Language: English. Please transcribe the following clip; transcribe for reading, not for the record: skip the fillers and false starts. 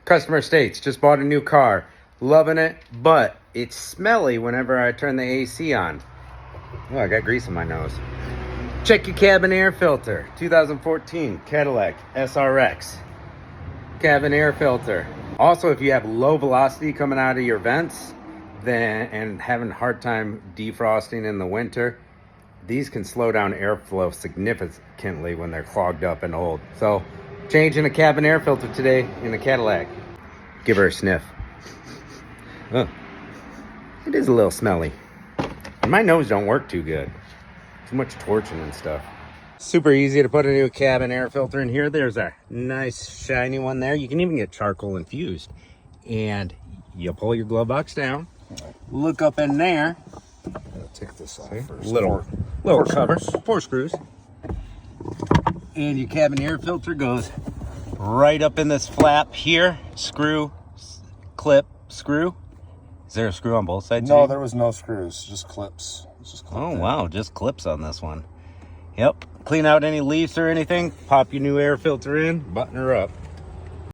Customer states, just bought a new car. Loving it, but it's smelly whenever I turn the AC on. Oh, I got grease in my nose. Check your cabin air filter. 2014 Cadillac SRX. Cabin air filter. Also, if you have low velocity coming out of your vents and having a hard time defrosting in the winter, these can slow down airflow significantly when they're clogged up and old. So, changing a cabin air filter today in a Cadillac. Give her a sniff. Oh, it is a little smelly. And my nose don't work too good. Too much torching and stuff. Super easy to put a new cabin air filter in here. There's a nice shiny one there. You can even get charcoal infused. And you pull your glove box down. Look up in there. I'll take this off first. Little cover. 4 screws. And your cabin air filter goes right up in this flap here. Screw, clip, screw. Is there a screw on both sides? No, there was no screws, just clips. Oh, wow, just clips on this one. Yep. Clean out any leaks or anything, pop your new air filter in, button her up.